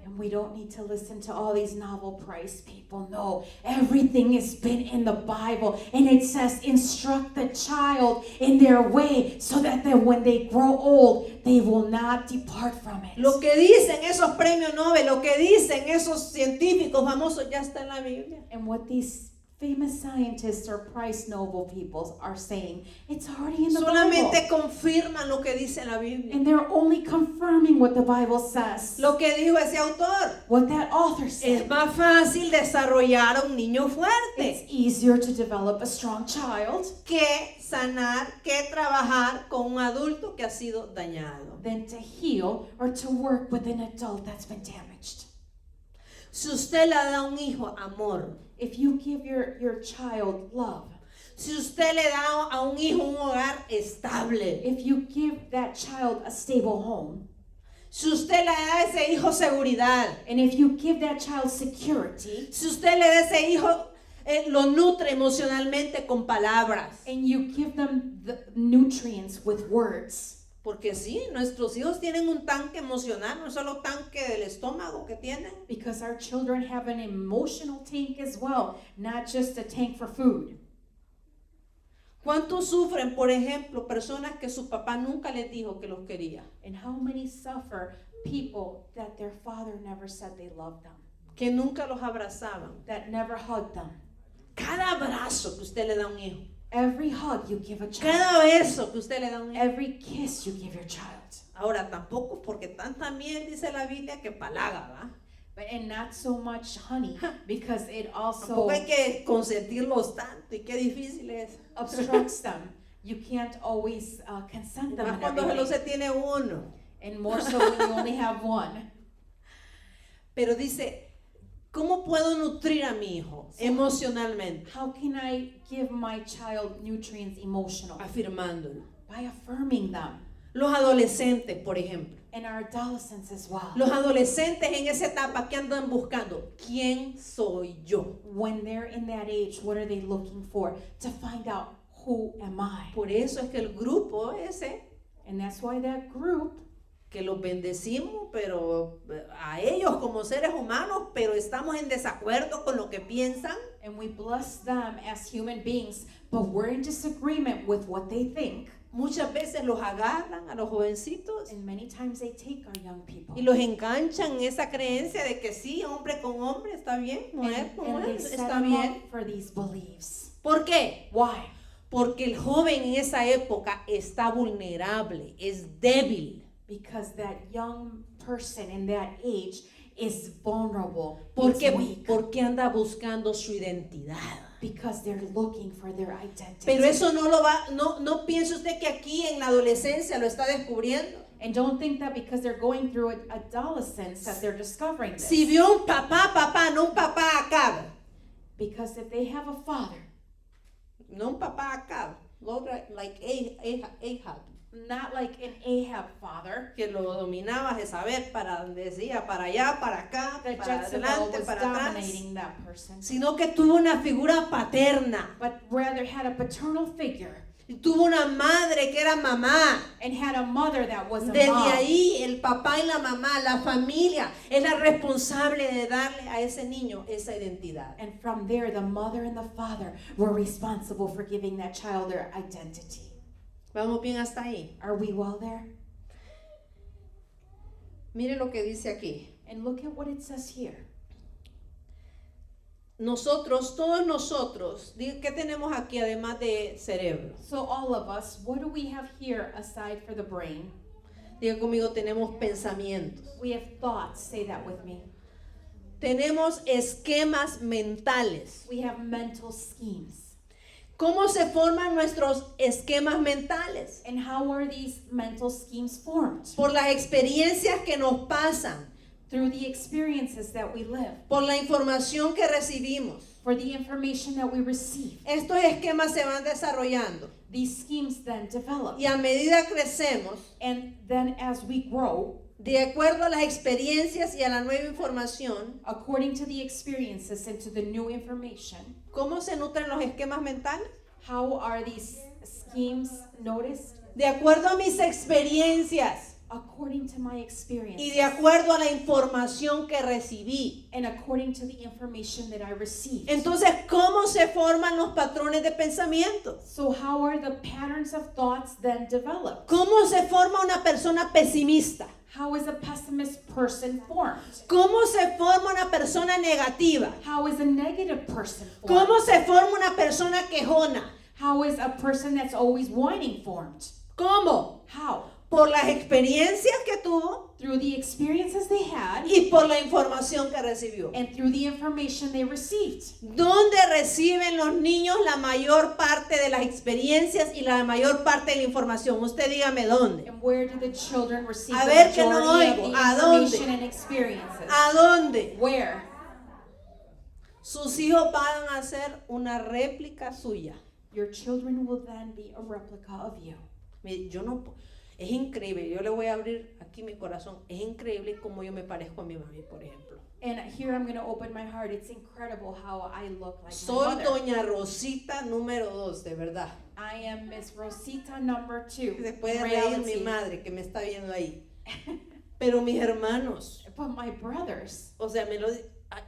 And we don't need to listen to all these Nobel Prize people. No, everything has been in the Bible. And it says, instruct the child in their way so that then when they grow old, they will not depart from it. Lo que dicen esos premios Nobel, lo que dicen esos científicos famosos ya está en la Biblia. And what these famous scientists or Prize Nobel people are saying, it's already in the Solamente Bible. confirman lo que dice la Biblia. And they're only confirming what the Bible says. Lo que dijo ese autor. What that author Es said. más fácil desarrollar a un niño It's fuerte easier to develop a strong child que sanar, que trabajar con un adulto que ha sido dañado. than to heal or to work with an adult that's been damaged. Si usted le da a un hijo amor, If you give your child love, si usted le da a un hijo un hogar estable, if you give that child a stable home, si usted le da a ese hijo seguridad, and if you give that child security, si usted le da a ese hijo, lo nutre emocionalmente con palabras. and you give them the nutrients with words, Porque sí, nuestros hijos tienen un tanque emocional, no solo tanque del estómago que tienen. because our children have an emotional tank as well, not just a tank for food. ¿Cuántos sufren, por ejemplo, personas que su papá nunca les dijo que los quería? And how many suffer people that their father never said they loved them, Que nunca los abrazaban. that never hugged them. Cada abrazo que usted le da a un hijo, Every hug you give a child, cada beso que usted le da a un hijo. every kiss you give your child. Ahora tampoco porque también dice la Biblia que palaga, ¿va? But and not so much honey, because it also Tampoco hay que consentirlos tanto y qué difícil es. obstructs them. You can't always consent them Más in cuando solo se everything. tiene uno. And more so when you only have one. Pero dice, ¿cómo puedo nutrir a mi hijo emocionalmente? How can I give my child nutrients emotionally? Afirmándolo. By affirming them. Los adolescentes, por ejemplo. And our adolescents as well. Los adolescentes en esa etapa que andan buscando, ¿quién soy yo? When they're in that age, what are they looking for? To find out, who am I? Por eso es que el grupo ese, And that's why that group, que los bendecimos, pero a ellos como seres humanos, pero estamos en desacuerdo con lo que piensan, and we bless them as human beings, but we're in disagreement with what they think. muchas veces los agarran a los jovencitos And many times they take our young people. y los enganchan en esa creencia de que sí, hombre con hombre está bien, mujer And con they mujer set está them bien. up for these beliefs. ¿Por qué? Why? Porque el joven en esa época está vulnerable, es débil. Because that young person in that age is vulnerable. ¿Por is qué? weak. Porque anda buscando su identidad. Because they're looking for their identity. Pero eso no piense usted que aquí en la adolescencia lo está descubriendo. And don't think that because they're going through adolescence that they're discovering this. Si vio un papá, no un papá Acab, Because if they have a father, no un papá Acab, like Ahab, not like an Ahab father, que lo dominaba Jezabel para donde decía, para allá, para acá, that para Jezebel adelante, was para atrás, dominating that person, sino que tuvo una figura paterna, but rather had a paternal figure y tuvo una madre que era mamá. and had a mother that was a Desde mom. ahí el papá y la mamá, la familia, es la responsable de darle a ese niño esa identidad. And from there, the mother and the father were responsible for giving that child their identity. Vamos bien hasta ahí. Are we well there? Mire lo que dice aquí. And look at what it says here. Nosotros, todos nosotros, ¿qué tenemos aquí además de cerebro? So all of us, what do we have here aside for the brain? Diga conmigo, tenemos pensamientos. We have thoughts. Say that with me. Tenemos esquemas mentales. We have mental schemes. ¿Cómo se forman nuestros esquemas mentales? And how are these mental schemes formed? Por las experiencias que nos pasan, Through the experiences that we live, por la información que recibimos. for the information that we receive. Estos esquemas se van desarrollando These schemes then develop. y a medida crecemos, And then as we grow, de acuerdo a las experiencias y a la nueva información, according to the experiences and to the new information, ¿cómo se nutren los esquemas mentales? how are these schemes noticed? De acuerdo a mis experiencias According to my y experience de acuerdo a la información que recibí. and according to the information that I received. Entonces, ¿cómo se forman los patrones de pensamiento? So how are the patterns of thoughts then developed? ¿Cómo se forma una persona pesimista? How is a pessimist person formed? ¿Cómo se forma una persona negativa? How is a negative person formed? ¿Cómo se forma una persona quejona? How is a person that's always whining formed? ¿Cómo? How? Por las experiencias que tuvo Through the experiences they had y por la información que recibió. and through the information they received. ¿Dónde reciben los niños la mayor parte de las experiencias y la mayor parte de la información? Usted dígame dónde. And where do the children receive A the ver, que no majority oigo. of the ¿A dónde? information and experiences? ¿A dónde? Where? Sus hijos van a ser una réplica suya. Your children will then be a replica of you. Mire, es increíble, yo le voy a abrir aquí mi corazón, es increíble cómo yo me parezco a mi mami, por ejemplo. And here I'm going to open my heart. It's incredible how I look like Soy my mother. doña Rosita número 2, de verdad. I am Miss Rosita number 2. Se puede reír mi Reality. madre que me está viendo ahí. Pero mis hermanos, But my brothers, o sea,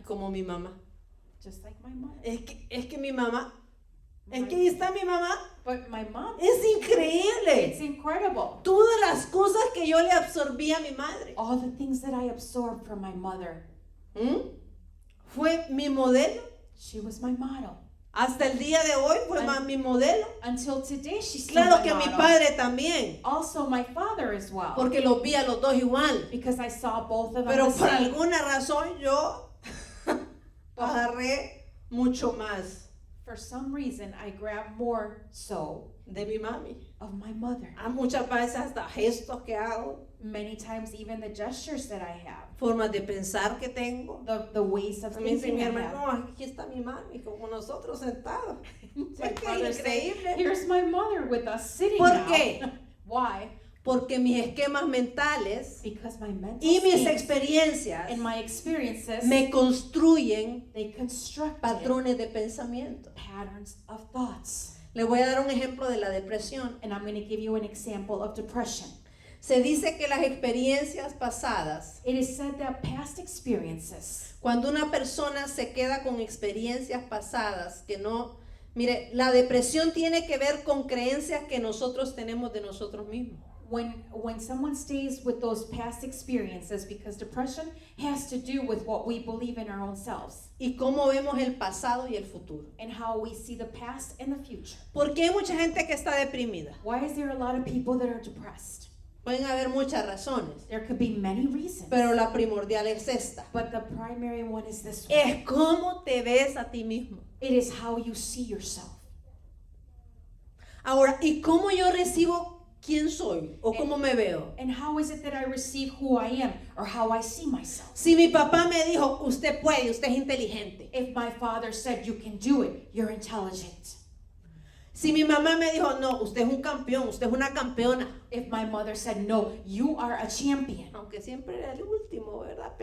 como mi mamá. just like my mother. Es que mi mamá, es que ahí está mi mamá. But my mom, Es it's increíble. incredible. Todas las cosas que yo le absorbí a mi madre. All the things that I absorbed from my mother. Fue mi modelo. She was my model. Hasta el día de hoy fue mi modelo. Until today, she's still Claro my que mi model. padre también. Also my father as well. Porque los vi a los dos igual. Because I saw both of them Pero the por same. alguna razón yo agarré mucho más For some reason, I grabbed more so de mi mami. of my mother. Hay muchas veces hasta gestos que hago, Many times, even the gestures that I have, formas de pensar que tengo. the ways of A mí dice thinking mi I hermano, have. no, aquí está mi mami, como nosotros sentados. My Es que brother es say, increíble. here's my mother with us sitting ¿Por now. qué? Why? Porque mis esquemas mentales Because my mental y mis schemes experiencias and my experiences, me construyen they construct patrones de pensamiento. patterns of thoughts. Le voy a dar un ejemplo de la depresión. And I'm going to give you an example of depression. Se dice que las experiencias pasadas, It is said that past experiences, cuando una persona se queda con experiencias pasadas que no... Mire, la depresión tiene que ver con creencias que nosotros tenemos de nosotros mismos. when someone stays with those past experiences, because depression has to do with what we believe in our own selves Y cómo vemos el pasado y el futuro. and how we see the past and the future. ¿Por qué hay mucha gente que está deprimida? Why is there a lot of people that are depressed? Pueden haber muchas razones, There could be many reasons, pero la primordial es esta. but the primary one is this one. Es cómo te ves a ti mismo. It is how you see yourself. Ahora, ¿y cómo yo recibo quién soy o cómo me veo? And how is it that I receive who I am or how I see myself? Si mi papá me dijo, usted puede, usted es inteligente. If my father said, you can do it, you're intelligent. Si mi mamá me dijo, no, usted es un campeón, usted es una campeona. If my mother said, no, you are a champion. Aunque siempre era el último, ¿verdad?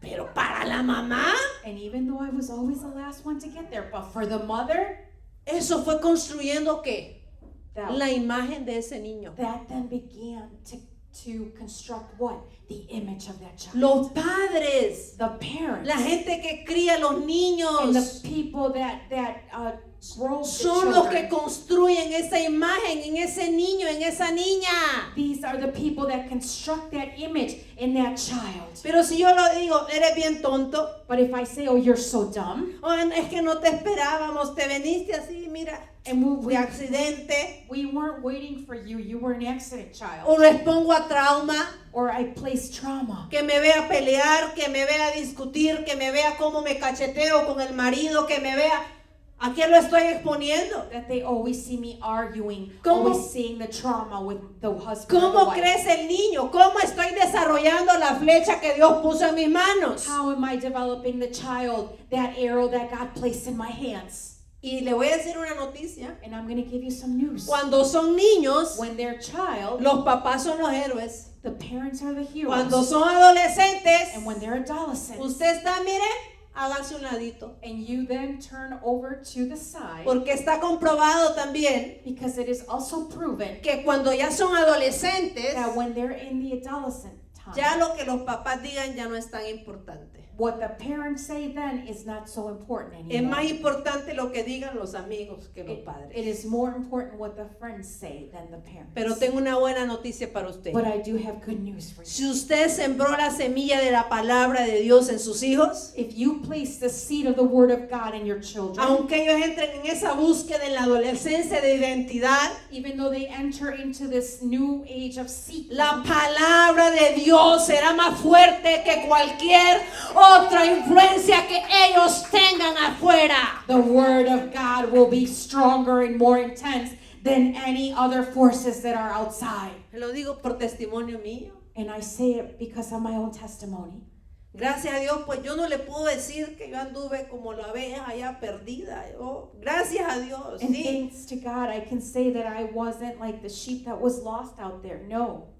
Pero para la mamá, And even though I was always the last one to get there, but for the mother, eso fue construyendo ¿qué? that, La imagen de ese niño. that then began to construct what? The image of that child. Los padres, The parents. la gente que cría a los And niños. the people that grow the son los que children. construyen esa imagen en ese niño, en esa niña. These are the people that construct that image in that child. Pero si yo lo digo, eres bien tonto, But if I say, oh, you're so dumb, o es que no te esperábamos, te veniste así, mira, and de accidente, we weren't waiting for you, you were an accident child, o les pongo a trauma, or I place trauma, que me vea pelear, que me vea discutir, que me vea cómo me cacheteo con el marido, que me vea, ¿a quién lo estoy exponiendo? that they always see me arguing, ¿Cómo? always seeing the trauma with the husband or the ¿Cómo wife. crece el niño? ¿Cómo estoy desarrollando la flecha que Dios puso en mis manos? How am I developing the child, that arrow that God placed in my hands? Y le voy a decir una noticia. And I'm going to give you some news. Cuando son niños, When they're child, los papás son los héroes. the parents are the heroes. Cuando son adolescentes, And when they're adolescents, usted está, mire, hágase un ladito. and you then turn over to the side, Porque está comprobado también because it is also proven que cuando ya son adolescentes, that when they're in the adolescent time, ya lo que los papás digan ya no es tan importante. what the parents say then is not so important Es anymore. más importante lo que digan los amigos que los It padres. is more important what the friends say than the parents. Pero tengo una buena noticia para usted. But I do have good news for you. Si usted sembró la semilla de la palabra de Dios en sus hijos, If you place the seed of the word of God in your children, aunque ellos entren en esa búsqueda en la adolescencia de identidad, even though they enter into this new age of seeking, la palabra de Dios será más fuerte que cualquier otra influencia que ellos tengan afuera. the word of God will be stronger and more intense than any other forces that are outside. Lo digo por testimonio mío. And I say it because of my own testimony. Gracias a Dios, pues yo no le puedo decir que yo anduve como la abeja allá perdida. Gracias a Dios, And sí. thanks to God, I can say that I wasn't like the sheep that was lost out there. No.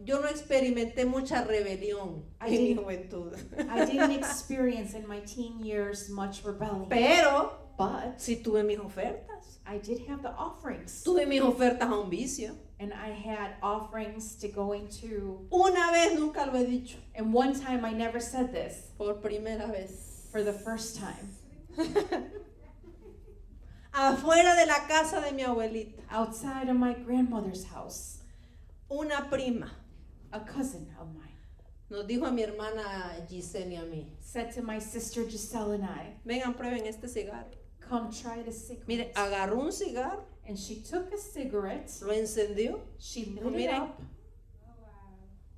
Yo no experimenté mucha rebelión I en mi didn't- juventud. I didn't experience in my teen years much rebellion. Pero But sí tuve mis ofertas. I did have the offerings. Tuve mis ofertas a un vicio. And I had offerings to go into. Una vez, nunca lo he dicho, And one time I never said this por primera vez. for the first time. Afuera de la casa de mi abuelita, Outside of my grandmother's house, una prima a cousin of mine nos dijo a mi hermana Giselle y a mí, said to my sister Giselle and I, vengan, prueben este cigarro. come try the cigarette. Mire, agarró un cigarro, And she took a cigarette, lo encendió. she lit Dijo, it "Miren, up,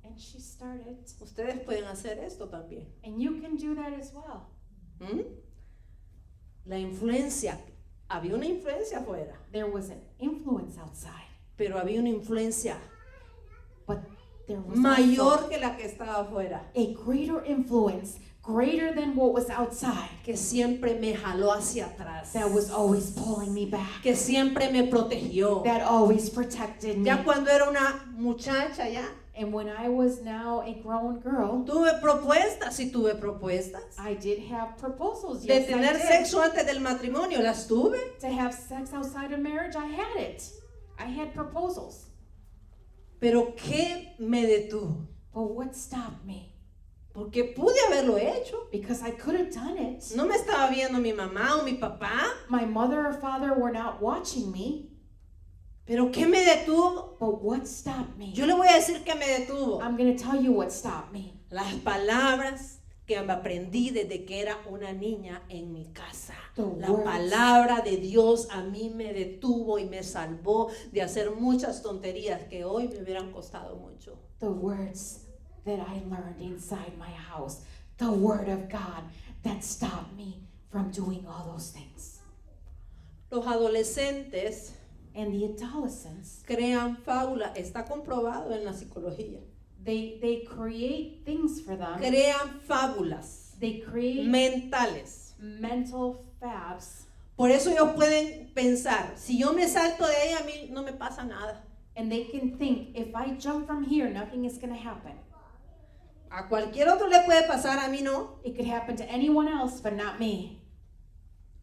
and she started. ustedes pueden hacer esto también. And you can do that as well. ¿Mm? La influencia, había una influencia afuera, There was an influence outside, pero había una influencia but there was mayor also que la que estaba afuera, a greater influence, greater than what was outside, que siempre me jaló hacia atrás, that was always pulling me back, que siempre me protegió. that always protected me. Ya cuando era una muchacha ya, And when I was now a grown girl, tuve propuestas, sí tuve propuestas. I did have proposals. De Yes, tener I did. sexo antes del matrimonio, las tuve. To have sex outside of marriage, I had it. I had proposals. Pero ¿qué me detuvo? But what stopped me? Porque pude haberlo hecho. Because I could have done it. No me estaba viendo mi mamá o mi papá. My mother or father were not watching me. Pero ¿qué me detuvo? But what stopped me? Yo le voy a decir que me detuvo. I'm going to tell you what stopped me. Las palabras que aprendí desde que era una niña en mi casa. The La words. palabra de Dios a mí me detuvo y me salvó de hacer muchas tonterías que hoy me hubieran costado mucho. The words that I learned inside my house. The word of God that stopped me from doing all those things. Los adolescentes And the adolescents, crean fábulas, está comprobado en la psicología. they create things for them. Crean fábulas They create mentales. mental fabs. Por eso ellos pueden pensar, si yo me salto de ahí, a mí no me pasa nada. And they can think, if I jump from here, nothing is going to happen. A cualquier otro le puede pasar, a mí no. It could happen to anyone else, but not me.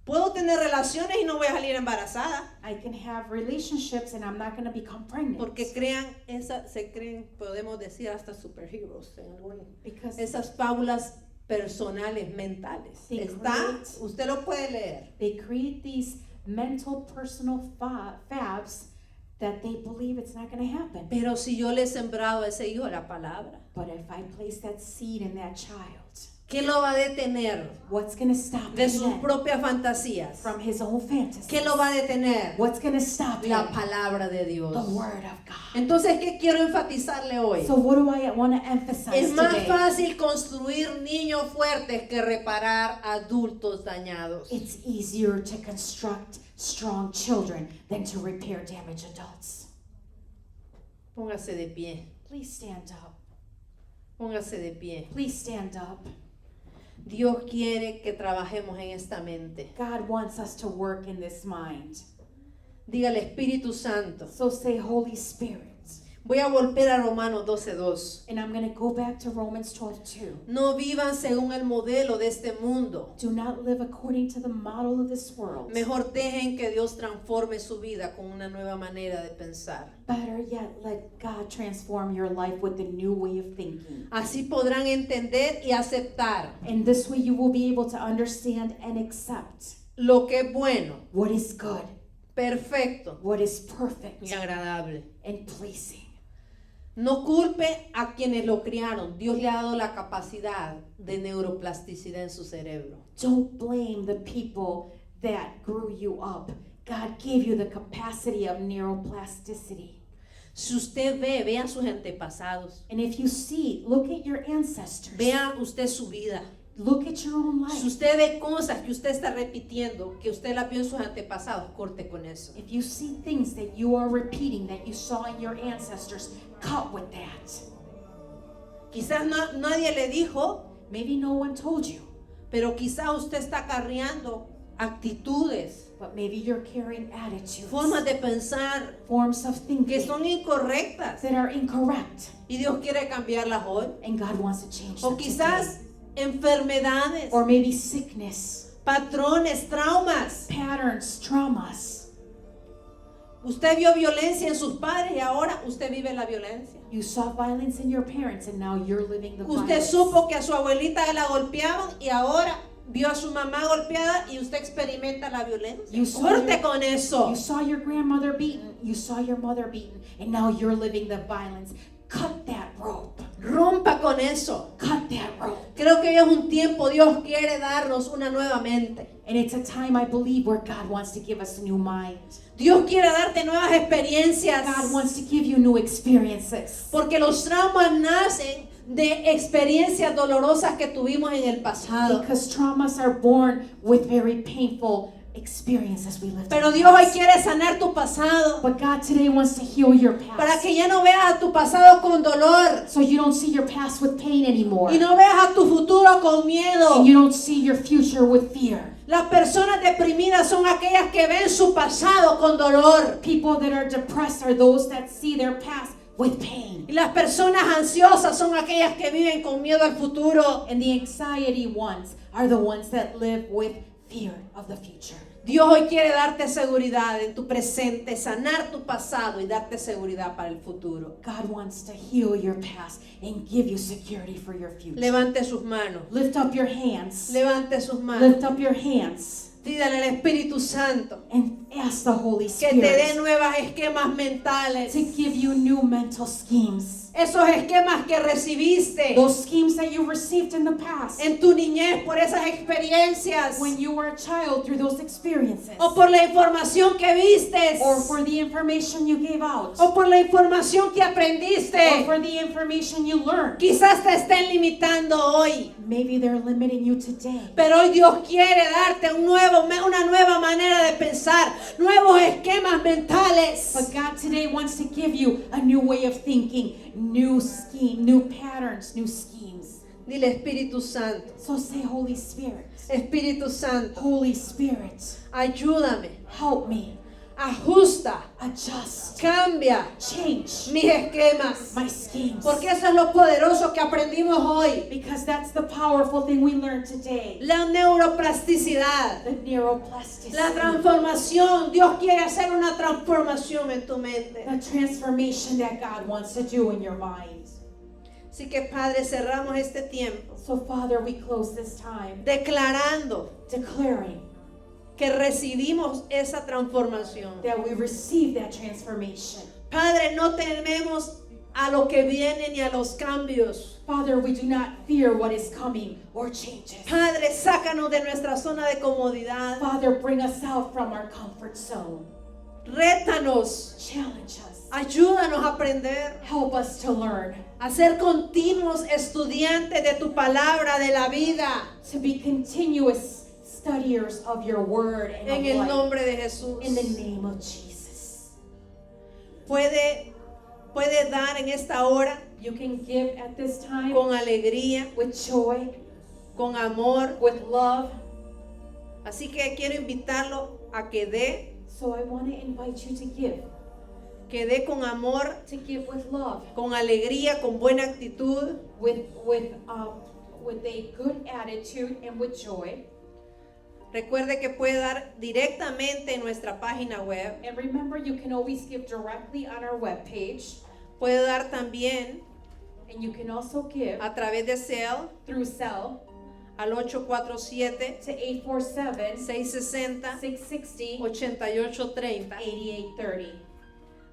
Puedo tener relaciones y no voy a salir embarazada. I can have relationships and I'm not going to become pregnant. Porque se creen, podemos decir hasta superheroes en algunos. Because Esas fábulas personales mentales. They Está, create- usted lo puede leer. They create these mental, personal fabs that they believe it's not going to happen. Pero si yo le he sembrado a ese hijo la palabra, But if I place that seed in that child, ¿qué lo va a detener what's going to stop de him sus then propias fantasías? from his own fantasies? ¿Qué lo va a detener? What's going to stop him? La palabra de Dios. The word of God. Entonces, ¿qué quiero enfatizarle hoy? So what do I want to emphasize Es más today? fácil construir niños fuertes que reparar adultos dañados. It's easier to construct strong children than to repair damaged adults. Póngase de pie. Please stand up. Póngase de pie. Please stand up. Dios quiere que trabajemos en esta mente. God wants us to work in this mind. Dígale, Espíritu Santo. So say, Holy Spirit. Voy a volver a Romanos 12:2. And I'm going to go back to Romans 12:2. No vivan según el modelo de este mundo. Do not live according to the model of this world. Mejor dejen que Dios transforme su vida con una nueva manera de pensar. Better yet, let God transform your life with a new way of thinking. Así podrán entender y aceptar And this way you will be able to understand and accept lo que es bueno, what is good, perfecto what is perfect, y agradable. and pleasing. No culpe a quienes lo criaron. Dios le ha dado la capacidad de neuroplasticidad en su cerebro. Don't blame the people that grew you up. God gave you the capacity of neuroplasticity. Si usted vea a sus antepasados. And if you see, look at your ancestors. Vea usted su vida. Look at your own Si life. usted ve cosas que usted está repitiendo, que usted las vio en sus antepasados, corte con eso. If you see things that you are repeating that you saw in your ancestors, cut with that. Quizás nadie le dijo, Maybe no one told you, pero quizás usted está acarreando actitudes, but maybe you're carrying attitudes, formas de pensar forms of que thinking son incorrectas that are incorrect, y Dios quiere cambiarlas hoy. and God wants to change O them quizás today. enfermedades, Or maybe sickness, patrones, traumas. patterns, traumas. Usted vio violencia en sus padres y ahora usted vive la violencia. You saw violence in your parents and now you're living the Usted violence. supo que a su abuelita la golpeaban y ahora vio a su mamá golpeada y usted experimenta la violencia. You saw Corte your- con eso. You saw your grandmother beaten, you saw your mother beaten, and now you're living the violence. Cut that rope. Rompa con eso. Cut that rope. Creo que hoy es un tiempo, Dios quiere darnos una nueva mente. And it's a time, I believe, where God wants to give us a new mind. Dios quiere darte nuevas experiencias. God wants to give you new experiences. Porque los traumas nacen de experiencias dolorosas que tuvimos en el pasado. Because traumas are born with very painful experiences we lived. Pero in the Dios hoy past. quiere sanar tu pasado. But God today wants to heal your past. Para que ya no veas a tu pasado con dolor. So you don't see your past with pain anymore. Y no veas a tu futuro con miedo. And you don't see your future with fear. Las personas deprimidas son aquellas que ven su pasado con dolor. People that are depressed are those that see their past with pain. Y las personas ansiosas son aquellas que viven con miedo al futuro. And the anxiety ones are the ones that live with fear of the future. Dios hoy quiere darte seguridad en tu presente, sanar tu pasado y darte seguridad para el futuro. God wants to heal your past and give you security for your future. Levante sus manos. Lift up your hands. Levante sus manos. Lift up your hands Dígale al Espíritu Santo and ask the Holy que te dé Spirit nuevas esquemas mentales. to give you new mental schemes. Esos esquemas que recibiste Those schemes that you received in the past en tu niñez por esas experiencias when you were a child through those experiences, o por la información que vistes or for the information you gave out, o por la información que aprendiste. or for the information you learned. Quizás te estén limitando hoy, Maybe they're limiting you today. pero hoy Dios quiere darte una nueva manera de pensar, nuevos esquemas mentales. But God today wants to give you a new way of thinking, new scheme, new patterns, new schemes. Dile, Espíritu Santo, So say, Holy Spirit, Espíritu Santo, Holy Spirit, ayúdame, help me, ajusta, adjust, cambia change mis esquemas. my schemes. Porque eso es lo poderoso que aprendimos hoy. Because that's the powerful thing we learned today. La neuroplasticidad, The neuroplasticity. la transformación. Dios quiere hacer una transformación en tu mente. The transformation that God wants to do in your mind. Así que Padre, cerramos este tiempo So, Father, we close this time declarando declaring que recibimos esa transformación. that we receive that transformation. Padre, no tememos a lo que viene ni a los cambios. Father, we do not fear what is coming or changes. Padre, sácanos de nuestra zona de comodidad. Father, bring us out from our comfort zone. Rétanos, Challenge us. ayúdanos a aprender, Help us to learn, a ser continuos estudiantes de tu palabra, de la vida, to be continuous studiers of your word and en of el life. nombre de Jesús. In the name of Jesus. Puede dar en esta hora You can give at this time con alegría, with joy, con amor. with love. Así que quiero invitarlo a que dé So I want to invite you que dé con amor, to give with love, con alegría, con buena actitud. with a good attitude and with joy. Recuerde que puede dar directamente en nuestra página web. And remember, you can always give directly on our webpage, Puede dar también and you can also give a través de Zelle through cell al 847 to 847 660 660 8830. 8830.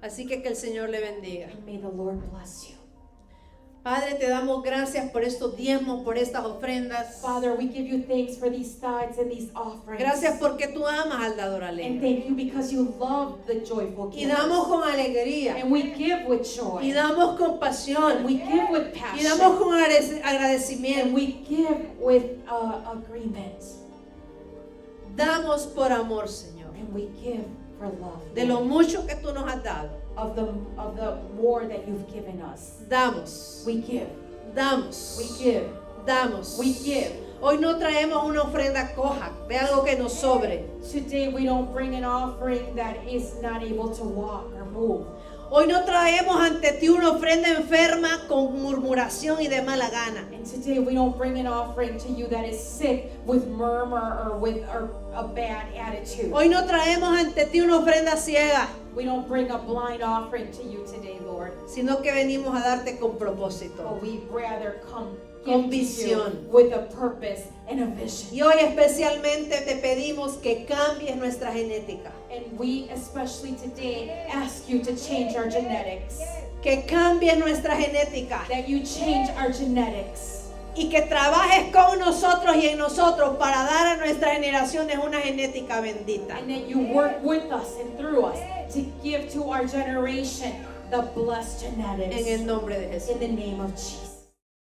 Así que el Señor le bendiga. And may the Lord bless you. Padre, te damos gracias por estos diezmos, por estas ofrendas. Father, we give you thanks for these tithes and these offerings. Gracias porque tú amas al dador And alegre. thank you because you love the joyful Y givers. damos con alegría. And we give with joy. Y damos con pasión. We give with Y passion. damos con And agradecimiento. we give with agreement. Damos por amor, Señor. And we give for love. De lo mucho que tú nos has dado. Of the more that you've given us. Damos. We give. Damos. We give. Damos. We give. Hoy no traemos una ofrenda coja de algo que nos sobre. Today we don't bring an offering that is not able to walk or move. Hoy no traemos ante ti una ofrenda enferma con murmuración y de mala gana. And today we don't bring an offering to you that is sick with murmur or with a bad attitude. Hoy no traemos ante ti una ofrenda ciega, We don't bring a blind offering to you today, Lord. sino que venimos a darte con But propósito. we rather come Con give to you visión. with a purpose and a vision. Y hoy especialmente te pedimos que cambies nuestra genética, And we especially today ask you to change our genetics. que cambies nuestra genética That you change our genetics. y que trabajes con nosotros y en nosotros para dar a nuestras generaciones una genética bendita. And that you work with us and through us to give to our generation the blessed genetics. En el nombre de Jesús. In the name of Jesus.